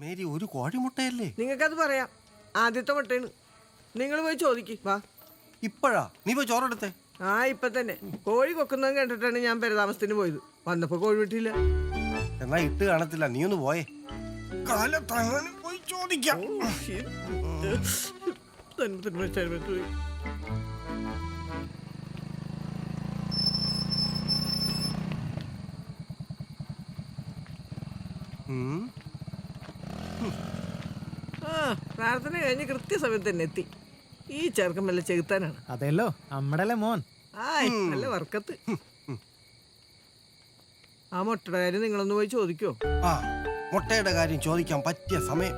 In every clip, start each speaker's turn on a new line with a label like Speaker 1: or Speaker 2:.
Speaker 1: Mary ഒരു കോഴിമുട്ടയല്ലേ?
Speaker 2: നിങ്ങൾക്കത് പറയാം. ആദ്യത്തെ മുട്ടയാണ്. നിങ്ങൾ പോയി ചോദിക്കും. വാ.
Speaker 1: ഇപ്പഴാ നീ പോയി ചോറെടുത്തേ?
Speaker 2: ആ ഇപ്പൊ തന്നെ. കോഴി കൊക്കുന്നത് കണ്ടിട്ടാണ് ഞാൻ പെരതാമസത്തിന് പോയത്. വന്നപ്പോ കോഴി വിട്ടില്ല.
Speaker 1: എന്നാ ഇട്ട് കാണത്തില്ല, നീ ഒന്ന് പോയേ. കാലത്തങ്ങനെ പോയി ചോദിക്കാം.
Speaker 2: പ്രാർത്ഥന കഴിഞ്ഞ് കൃത്യസമയത്ത് തന്നെ എത്തി. ഈ ചെറുക്കം വല്ല ചെകുത്താനാണ്.
Speaker 3: അതെല്ലോ നമ്മടല്ലേ മോൻ.
Speaker 2: നല്ല വർക്കത്ത്. ആ മുട്ടയുടെ കാര്യം നിങ്ങളൊന്ന് പോയി ചോദിക്കോ?
Speaker 1: ആ മുട്ടയുടെ കാര്യം ചോദിക്കാൻ പറ്റിയ സമയം.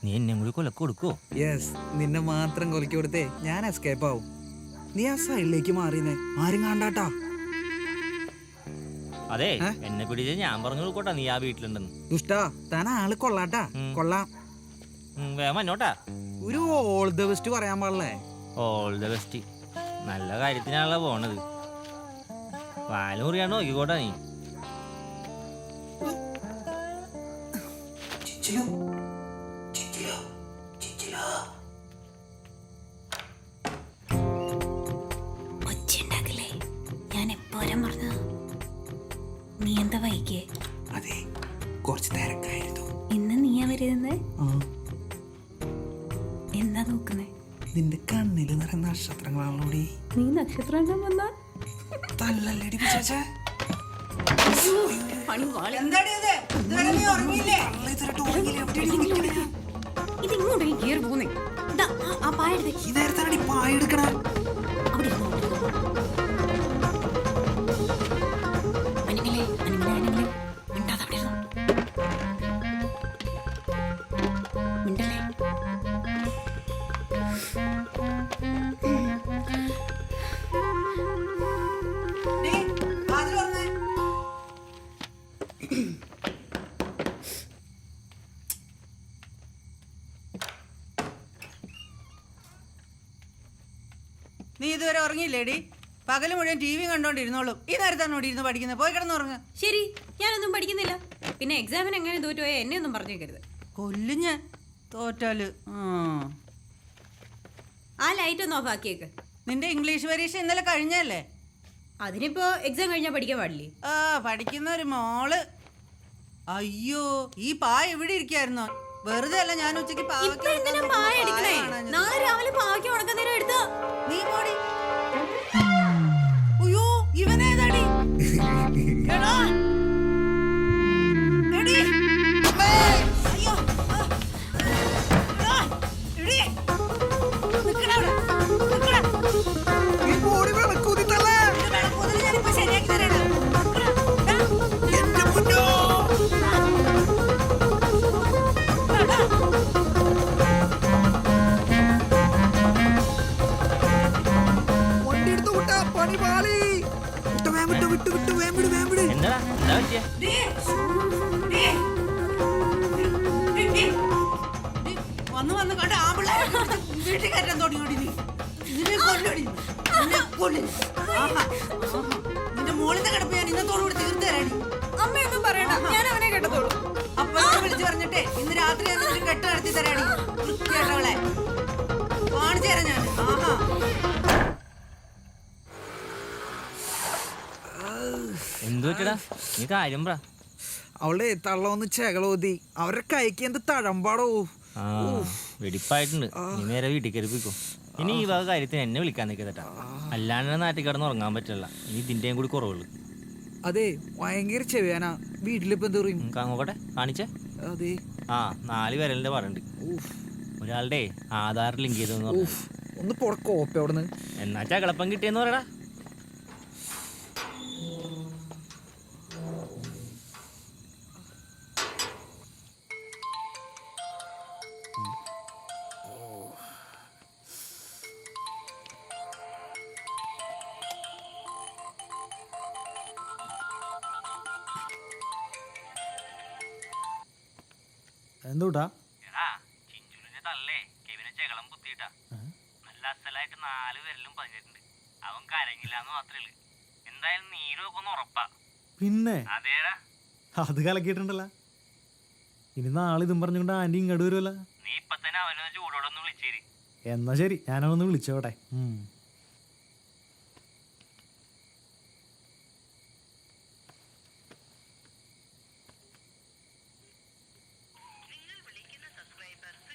Speaker 4: നീ എന്നെ കൂടി കൊലക്ക് കൊടുക്കോ?
Speaker 3: യെസ്, നിന്നെ മാത്രം കൊലക്കി കൊടുത്തേ ഞാൻ എസ്കേപ്പ് ആവും. നീ ആ സൈഡിലേക്ക് മാറിയേ, ആരും കാണാട്ടാ.
Speaker 4: അതെ, എന്നെ പിടിച്ച് ഞാൻ പറഞ്ഞു കൊടുക്കോട്ടാ നീ ആ വീട്ടിലുണ്ടെന്ന്.
Speaker 3: ദുഷ്ടാ, താൻ ആള് കൊള്ളാട്ടാ. കൊള്ളാം.
Speaker 4: വേഗം വന്നോട്ടാ.
Speaker 3: ഒരു ഓൾ ദ ബെസ്റ്റ് പറയാൻ പാടില്ലേ?
Speaker 4: All the best. നല്ല കാര്യത്തിനാണല്ലോ പോണത്. വാലൂറിയാണോ നോക്കിക്കോട്ടാ നീ.
Speaker 5: ഞാൻ എപ്പോഴും പറഞ്ഞു നീ എന്താ വൈകിയേ?
Speaker 3: അതെ, കുറച്ച് തിരക്കായിരുന്നു.
Speaker 5: ഇന്ന് നീയാ വരുന്നേ? എന്താ നോക്കുന്നേ?
Speaker 3: നിന്റെ കണ്ണില് നിറയെ നക്ഷത്രങ്ങളാണോടി.
Speaker 5: നീ നക്ഷത്രം വന്നാ
Speaker 3: തല്ലല്ലേടി പിശാചേ.
Speaker 5: ഇതിങ്ങോട്ടേക്ക് കേറി പോന്നേ. ആ പായ
Speaker 3: ഈ നേരത്താണടി പായ എടുക്കണ.
Speaker 5: അവിടെ അനിമലേ അനിമലേ അനിമലേ മിണ്ടാതെ അവിടെ മിണ്ടല്ലേ.
Speaker 6: നീ ഇതുവരെ ഉറങ്ങിയില്ലേടി? പകല് മുഴുവൻ ടി വി കണ്ടോണ്ടിരുന്നോളും. ഈ നേരത്താണ് ഇവിടെ ഇരുന്ന് പഠിക്കുന്നത്. പോയി കിടന്നുറങ്ങ.
Speaker 5: ശരി, ഞാനൊന്നും പഠിക്കുന്നില്ല. പിന്നെ എക്സാമിന് എങ്ങനെ തോറ്റുപോയാ എന്നെ ഒന്നും പറഞ്ഞേക്കരുത്.
Speaker 6: കൊല്ലും ഞാൻ തോറ്റാല്.
Speaker 5: ആ ലൈറ്റ് ഒന്ന് ഓഫ് ആക്കിയേക്ക്.
Speaker 6: നിന്റെ ഇംഗ്ലീഷ് പരീക്ഷ ഇന്നലെ കഴിഞ്ഞല്ലേ?
Speaker 5: അതിനിപ്പോ എക്സാം കഴിഞ്ഞാൽ പഠിക്കാൻ പാടില്ലേ?
Speaker 6: ആ പഠിക്കുന്ന ഒരു മോള്. അയ്യോ, ഈ പായ എവിടെ ഇരിക്കായിരുന്നോ? വെറുതെ അല്ല ഞാൻ ഉച്ചക്ക്
Speaker 5: നാളെ രാവിലെ പാവയ്ക്ക് ഉണക്കുന്നേരം എടുത്തോ.
Speaker 6: നീ പോടി. അയ്യോ, ഇവനേതാടി? എടാ എടി അമ്മേ. അയ്യോ എടാ എടി നിക്കടാ അവിടെ. നിക്കടാ.
Speaker 3: ഈ ബോഡി വിളക്കൂതി തള്ളേ.
Speaker 6: ഇത് വിളക്കൂതിൽ ഞാനിപ്പോ ശരിയാക്കി തരാടാ.
Speaker 3: എന്റെ മുന്നോ. വണ്ടി എടുത്തു വിട്ടാ പണി പാളി. വിട്ടു വിട്ടു വിട്ടു വേമ്പിട് വേമ്പിട്.
Speaker 4: എന്താ എന്താ പറ്റിയ?
Speaker 6: വന്ന് വന്ന് കണ്ട ആമ്പിള്ളേരെ വീട്ടിൽ കയറ്റാൻ തുടങ്ങിയോടി നീ. നിന്നെ കൊല്ലടി. നിന്നെ കൊല്ലും. ആഹാ. നിന്റെ മോളിന്റെ കിടപ്പ് ഞാൻ ഇന്നത്തോടുകൂടി തീർത്ത് തരാടി.
Speaker 5: അമ്മയൊന്നും പറയണ്ട, ഞാൻ അവനെ കേട്ടതോളൂ.
Speaker 6: അപ്പൊ വിളിച്ചു പറഞ്ഞിട്ടേ ഇന്ന് രാത്രി ഞാൻ നിന്റെ കെട്ട് നടത്തി തരാടി. വൃത്തിയായിട്ടവളെ കാണിച്ചു തരാം ഞാൻ. ആഹാ.
Speaker 4: എന്തു പറ്റടാ? നീ കാര്യം പറ.
Speaker 3: അവളെ തള്ളൊന്ന് ചെകളോതി. അവരുടെ കൈക്ക് എന്ത് തഴമ്പാടോ.
Speaker 4: ആ വെടിപ്പായിട്ടുണ്ട്. നീ നേരെ വീട്ടിൽ കയറിപ്പിക്കോ. ഇനി ഈ വക കാര്യത്തിന് എന്നെ വിളിക്കാൻ നിൽക്കതട്ടാ. അല്ലാണ്ട് നാട്ടിൽ കിടന്ന് ഉറങ്ങാൻ പറ്റില്ല. ഇനി ഇതിന്റെയും കൂടി കുറവുള്ളു.
Speaker 3: അതെ, ഭയങ്കര ചെവിയാനാ. വീട്ടിലിപ്പോ എന്ത് പറയും?
Speaker 4: നോക്കട്ടെ, കാണിച്ചേ.
Speaker 3: അതെ,
Speaker 4: 4 വിരലിന്റെ പറയുണ്ട്. ഒരാളുടെ ആധാർ ലിങ്ക് ചെയ്തെന്ന് പറഞ്ഞു.
Speaker 3: ഒന്ന് കോപ്പ അവിടുന്ന്.
Speaker 4: എന്നാ ചകളപ്പം കിട്ടിയെന്ന് പറയടാ.
Speaker 3: എന്തൂട്ടാ?
Speaker 4: ചിഞ്ചുലിന്റെ തള്ളേ കെവിനെ ചെകളം കുത്തിയിട്ടാ. നല്ല അസലായിട്ട് 4 വിരലും പതിഞ്ഞിട്ടുണ്ട്. അവൻ കരങ്ങില്ല ഉണ്ടാവുന്ന മാത്രമേ എന്തായാലും നീരൊക്കെ ഒന്ന് ഉറപ്പാ.
Speaker 7: പിന്നെ
Speaker 4: അതേടാ,
Speaker 7: അത് കലക്കിയിട്ടുണ്ടല്ലോ. ഇനി നാളെ ഇതും പറഞ്ഞുകൊണ്ട് ആന്റി ഇങ്ങോട്ട് വരുമല്ലോ.
Speaker 4: നീ ഇപ്പൊ തന്നെ അവനെ ചൂടോടെ ഒന്ന് വിളിച്ചേരി.
Speaker 7: എന്നാ ശരി, ഞാനവന്ന് വിളിച്ചോട്ടെ.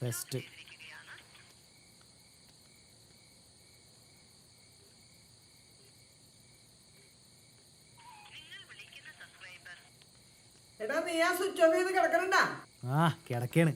Speaker 7: ബെസ്റ്റ്.
Speaker 2: എടാ നീ ആ സ്വിച്ച് ഓഫ് ചെയ്ത് കിടക്കണണ്ടാ.
Speaker 7: ആ കിടക്കാണ്.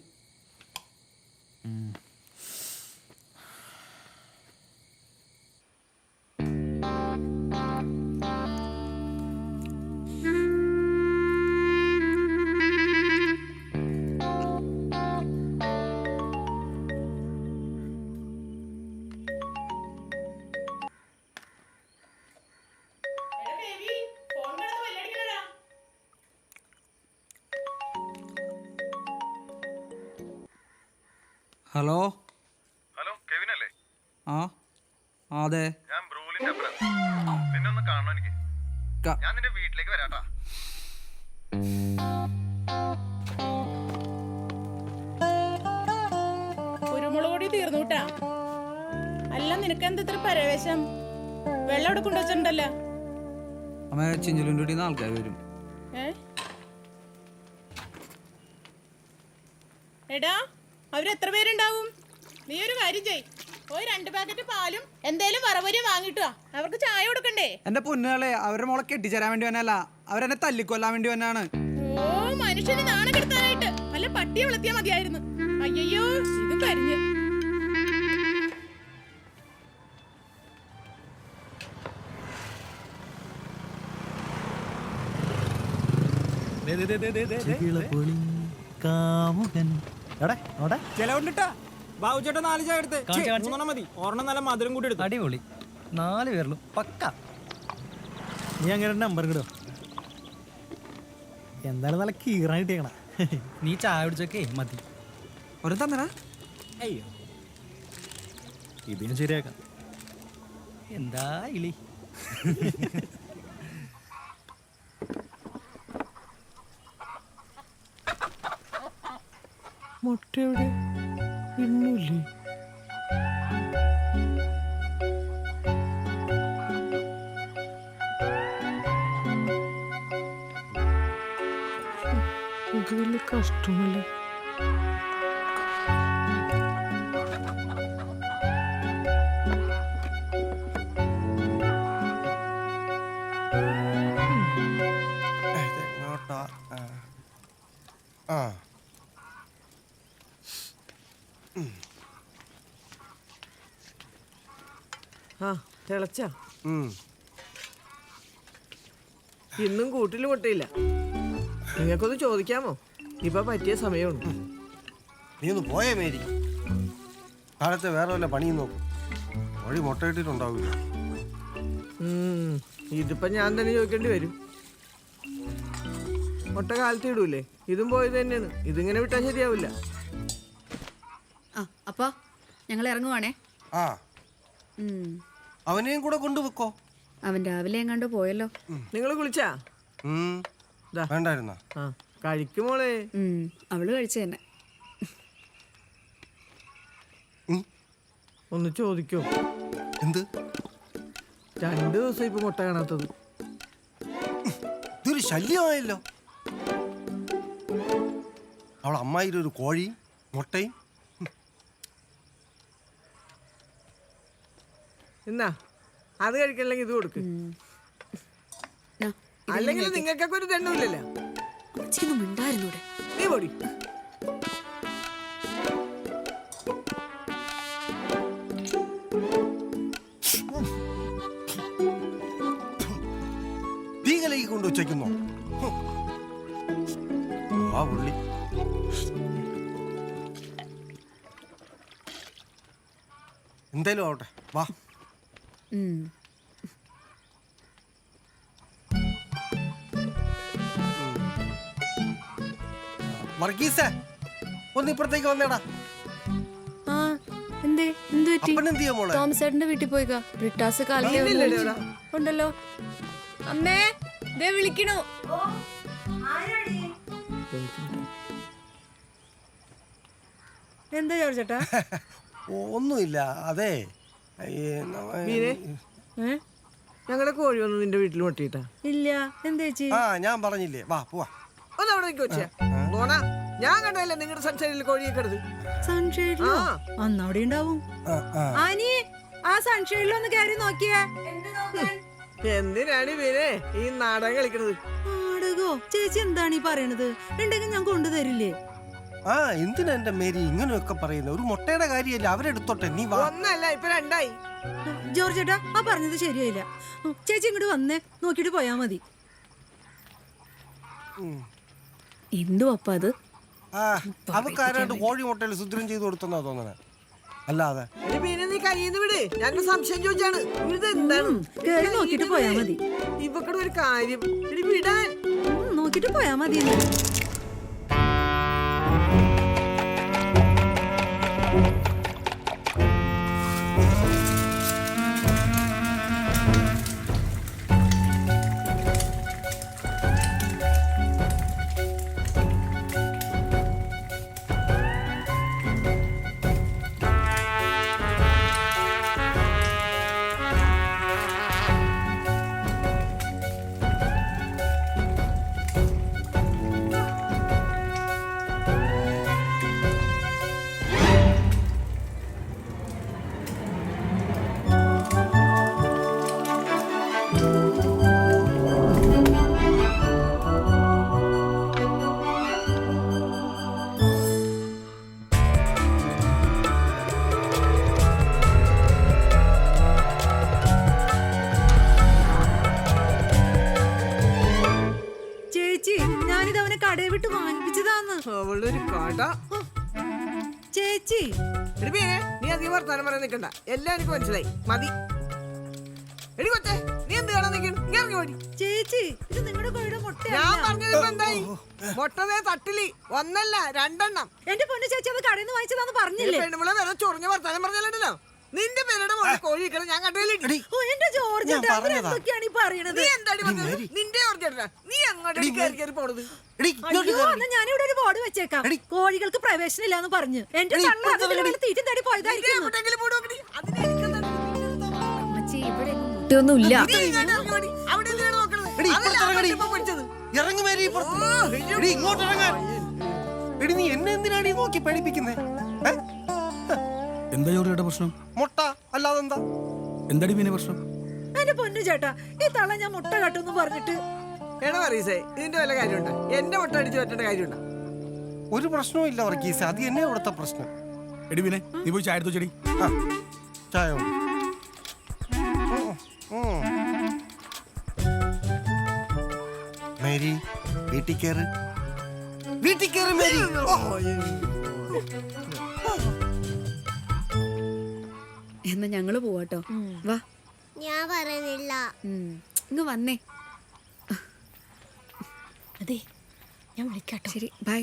Speaker 3: ഹലോ
Speaker 8: ഹലോ, കെവിൻ അല്ലേ?
Speaker 3: ആ അതെ.
Speaker 8: ഞാൻ ബ്രൂലിന്റെ അപ്പുറം. നിന്നെ ഒന്ന് കാണണം എനിക്ക്. ഞാൻ നിന്റെ വീട്ടിലേക്ക് വരാട്ടാ.
Speaker 9: കുരുമുളക് പൊടി തീർന്നുട്ടാ. അല്ല നിനക്ക് എന്താ ഇത്ര പരവേശം? വെള്ളം അവിടെ കൊണ്ടുവച്ചിട്ടുണ്ടല്ലോ.
Speaker 3: അമ്മ ചിഞ്ചലുൻ്റെ ആൾക്കാർ വരും.
Speaker 9: എടാ അവരെത്ര പേരുണ്ടാവും? നീ ഒരു കാര്യം ചെയ്, പോയി 2 പാക്കറ്റ് പാലും എന്തേലും വറവരി വാങ്ങിട്ടുവാ. അവർക്ക് ചായ കൊടുക്കണ്ടേ?
Speaker 3: എന്റെ പൊന്നുകളെ, അവരുടെ മോളെ കെട്ടിച്ചേരാൻ വേണ്ടി വന്നല്ല, അവരെന്നെ തല്ലിക്കൊല്ലാൻ വേണ്ടി വന്നാണ്.
Speaker 9: ഓ മനുഷ്യന് നാണം കെടുത്താനായിട്ട് വല്ല പട്ടിയെ വളർത്തിയാ മതിയായിരുന്നു. അയ്യോ ഇത് കരിഞ്ഞ്.
Speaker 3: ബാബുചേട്ടാ 4 ചായ എടുത്ത്. 3 മതി. ഒരെണ്ണം നല്ല മധുരം കൂടി എടുത്തു.
Speaker 7: അടിപൊളി. 4 പേരിലും പക്ക. നീ അങ്ങനെ നമ്പർ കിടോ? എന്തായാലും നല്ല കീറാൻ കിട്ടിയേക്കണ. നീ ചായ കുടിച്ചൊക്കെ മതി.
Speaker 3: ഒരു തന്നടാ.
Speaker 7: അയ്യോ, ഇതിനും ശരിയാക്കാം. എന്താ ഇളി.
Speaker 2: മുട്ട എവിടെ? ഇന്നില്ലേ? ഇത് വലിയ കഷ്ടമല്ലേ?
Speaker 1: എങ്ങോട്ടാ? ആ
Speaker 2: ആ തിളച്ചാ?
Speaker 1: ഉം.
Speaker 2: ഇന്നും കൂട്ടിൽ മുട്ടയില്ല. നിങ്ങൾക്കൊന്ന് ചോദിക്കാമോ? ഇപ്പൊ പറ്റിയ സമയമുണ്ട്.
Speaker 1: നീ ഒന്ന് പോയേ മേരി. കാലത്തെ വേറെ വല്ല പണിയും നോക്കും. വഴി മുട്ടയിട്ടിട്ടുണ്ടാവില്ല.
Speaker 2: ഇതിപ്പോ ഞാൻ തന്നെ ചോദിക്കേണ്ടി വരും. മുട്ട കാലത്ത് ഇടൂലേ? ഇതും പോയത് തന്നെയാണ്. ഇതിങ്ങനെ വിട്ടാൽ ശരിയാവില്ല.
Speaker 5: അപ്പൊ ഞങ്ങൾ ഇറങ്ങുവാണേ.
Speaker 1: ആ, അവനെയും കൂടെ കൊണ്ടുവെക്കോ.
Speaker 5: അവൻ രാവിലെ എങ്ങാണ്ട് പോയല്ലോ.
Speaker 2: നിങ്ങൾ കുളിച്ചാ?
Speaker 1: വേണ്ടായിരുന്ന?
Speaker 2: ആ കഴിക്കുമോളെ.
Speaker 5: അവള് കഴിച്ചു തന്നെ.
Speaker 2: ഒന്ന് ചോദിക്കോ?
Speaker 1: എന്ത്?
Speaker 2: 2 ദിവസം ഇപ്പൊ മുട്ട കാണാത്തത്.
Speaker 1: ഇതൊരു ശല്യമായല്ലോ. അവൾ അമ്മായിയുടെ ഒരു കോഴിയും മുട്ടയും.
Speaker 2: എന്നാ അത് കഴിക്കണമെങ്കിൽ ഇത് കൊടുക്ക്. അല്ലെങ്കിൽ നിങ്ങൾക്കൊക്കെ ഒരു ദണ്ണമില്ലല്ലോ. നീ പൊടി.
Speaker 1: തീകലേക്ക് കൊണ്ട് വെച്ചേക്കുന്നോ? ആ പുള്ളി എന്തായാലും ആവട്ടെ, വാ. വർഗീസേ, ഒന്ന് ഇപ്പുറത്തേക്ക് വന്നേടാ.
Speaker 5: എന്തേ എന്ത് പറ്റി?
Speaker 1: അപ്പനെന്ത് ചെയ്യാ മോളെ?
Speaker 5: തോമസേട്ടന്റെ വീട്ടിൽ പോയിക്കാ. ബ്രിട്ടാസ് കാലിലെ
Speaker 10: ഉണ്ടല്ലോ. അമ്മേ ദേ വിളിക്കണു.
Speaker 6: എന്താ ജോർജ് ചേട്ടാ?
Speaker 1: ഒന്നുമില്ല. അതെ
Speaker 2: മീനെ ഞങ്ങളുടെ കോഴി വന്ന് നിന്റെ വീട്ടിൽ മുട്ടിയിട്ടാ?
Speaker 6: ഇല്ല. എന്താ ചേച്ചി?
Speaker 1: ആ ഞാൻ പറഞ്ഞില്ലേ, വാ പോവാ.
Speaker 2: ഒന്ന് അവിടെ നിൽക്ക് വെച്ചേ. പോണ ഞാൻ കണ്ടല്ലേ നിങ്ങളുടെ സൺഷൈഡിൽ കോഴിയൊക്കെ എടുത്ത്.
Speaker 6: സൺഷെയ്ഡിലോ? അന്ന് അവിടെ ഉണ്ടാവും. ആനി ആ സൺഷെയ്ഡിലൊന്ന് കയറി നോക്കിയേ.
Speaker 2: എന്തിനാണ് മീനെ ഈ നാടകം കളിക്കണത്?
Speaker 6: നാടകോ? ചേച്ചി എന്താണ് ഈ പറയണത്? ഉണ്ടെങ്കിൽ ഞാൻ കൊണ്ടുതരില്ലേ?
Speaker 1: ആ എന്തിനാ എന്റെ മേരി ഇങ്ങനെയൊക്കെ പറയുന്നത്? ഒരു മുട്ടയുടെ കാര്യമല്ല, അവരെടുത്തോട്ടെ, നീ വാ.
Speaker 2: ഒന്നല്ല ഇപ്പൊ രണ്ടായി.
Speaker 6: ജോർജ് ചേട്ടാ ആ പറഞ്ഞത് ശരിയായില്ല. ചേച്ചി ഇങ്ങോട്ട് വന്നേ, നോക്കിട്ട് പോയാ മതി.
Speaker 10: എന്തോ അപ്പ അത്?
Speaker 1: ആ അവക്കാരായിട്ട് കോഴി മുട്ടയിൽ സുദ്രം ചെയ്ത് കൊടുത്തെന്നാ തോന്നണേ, അല്ലാതെ.
Speaker 2: എടി മീനെ നീ കയ്യിന്ന് വിട്, ഞാൻ സംശയം ചോദിച്ചാണ്. ഇത് എന്താണ്?
Speaker 6: കേറി നോക്കിട്ട് പോയാ മതി.
Speaker 2: ഇവക്കടെ ഒരു കാര്യം എടി വിടാൻ.
Speaker 6: നോക്കിട്ട് പോയാ മതി. ഞാനിത് അവനെ കടയെ വിട്ട് വാങ്ങിപ്പിച്ചതാന്ന്.
Speaker 2: അവളുടെ ഒരു കട.
Speaker 6: ചേച്ചി
Speaker 2: എടി മീനെ നീ അധികം വർത്താനം പറയാൻ നിൽക്കണ്ട, എല്ലാം എനിക്ക് മനസ്സിലായി, മതി. എടി കൊച്ചേ നീ എന്ത് കാണാൻ നിൽക്കണം? ഇറങ്ങി ഓടി.
Speaker 6: ചേച്ചി ഇത് നിങ്ങളുടെ കോഴിയുടെ
Speaker 2: ഞാൻ
Speaker 6: മുട്ടയാണ്.
Speaker 2: പറഞ്ഞത് എന്തായി? മുട്ടതേ തട്ടിലി ഒന്നല്ല രണ്ടെണ്ണം.
Speaker 6: എന്റെ പൊന്നു ചേച്ചി അത് കടയിൽ നിന്ന് വാങ്ങിച്ചതാന്ന് പറഞ്ഞില്ലേ?
Speaker 2: പെണ്ണുമ്പളെ വേറെ ചൊറിഞ്ഞ വർത്താനം പറഞ്ഞല്ലോ. നിന്റെ പേരുടെ മോളെ കോഴി നിൽക്കണം ഞാൻ കണ്ടില്ല.
Speaker 6: ഓ എന്റെ ജോർജ് ചേട്ടാ, എന്തൊക്കെയാണ് ഈ പറയണത്?
Speaker 2: നീ എന്താടി പറഞ്ഞത്? നിന്റെ ജോർജ് ചേട്ടാ നീ അങ്ങോട്ട് കയറി പോണത്?
Speaker 6: അയ്യോ എന്നാ ഞാനിവിടെ ഒരു ബോർഡ് വെച്ചേക്കാം. കോഴികൾക്ക് പ്രവേശനം ഇല്ലാന്ന് പറഞ്ഞു. എന്റെ തീറ്റം തേടി പോയതായിരിക്കും.
Speaker 10: അമ്മച്ചി ഇവിടെ മുട്ടൊന്നുമില്ല.
Speaker 2: അവിടെ എന്തിനാണ് നോക്കണത്?
Speaker 1: ഇറങ്ങി മേരി, ഇങ്ങോട്ട് ഇറങ്ങാൻ. എടി നീ എന്നെ എന്തിനാണ് നോക്കി പഠിപ്പിക്കുന്നേ?
Speaker 11: എന്താ ജോർജേട്ടാ പ്രശ്നം?
Speaker 1: മുട്ട അല്ലാതെന്താ?
Speaker 11: എന്താടി പിന്നെ പ്രശ്നം?
Speaker 6: എന്റെ പൊന്നു ചേട്ടാ ഈ തള്ള ഞാൻ മുട്ട കട്ടെന്ന് പറഞ്ഞിട്ട്.
Speaker 2: എടാ പറീസേ ഇതിന്റെ വല്ല കാര്യമുണ്ടോ? എന്റെ മുട്ട അടിച്ചു പറ്റേണ്ട കാര്യമുണ്ടോ?
Speaker 1: ഒരു പ്രശ്നവും ഇല്ല വർഗീസ്, അത് എന്നെ ഇവിടുത്തെ പ്രശ്നം.
Speaker 11: എടി പിന്നെ നീ പോയി ചായ എടുത്തു ചെടി.
Speaker 1: ചായ മേരി വീട്ടിൽ കയറി, വീട്ടിൽ കയറി മേരി.
Speaker 10: എന്നാ ഞങ്ങള് പോവാട്ടോ. വാ.
Speaker 12: ഞാൻ പറയുന്നില്ല.
Speaker 10: ഇങ്ങ് വന്നേ.
Speaker 12: അതെ ഞാൻ വിളിക്കാട്ടോ.
Speaker 10: ശരി ബൈ.